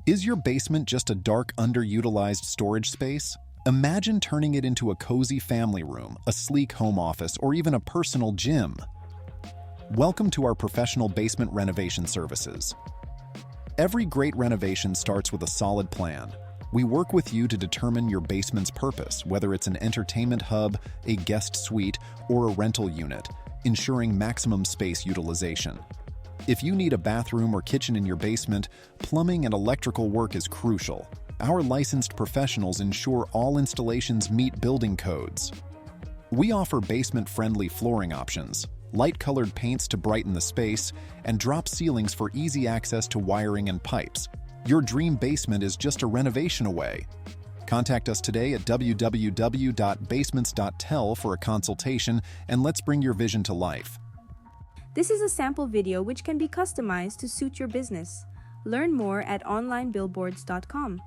Is your basement just a dark, underutilized storage space? Imagine turning it into a cozy family room, a sleek home office, or even a personal gym. Welcome to our professional basement renovation services. Every great renovation starts with a solid plan. We work with you to determine your basement's purpose, whether it's an entertainment hub, a guest suite, or a rental unit, ensuring maximum space utilization. If you need a bathroom or kitchen in your basement, plumbing and electrical work is crucial. Our licensed professionals ensure all installations meet building codes. We offer basement-friendly flooring options, light-colored paints to brighten the space, and drop ceilings for easy access to wiring and pipes. Your dream basement is just a renovation away. Contact us today at www.basements.tel for a consultation, and let's bring your vision to life. This is a sample video which can be customized to suit your business. Learn more at onlinebillboards.com.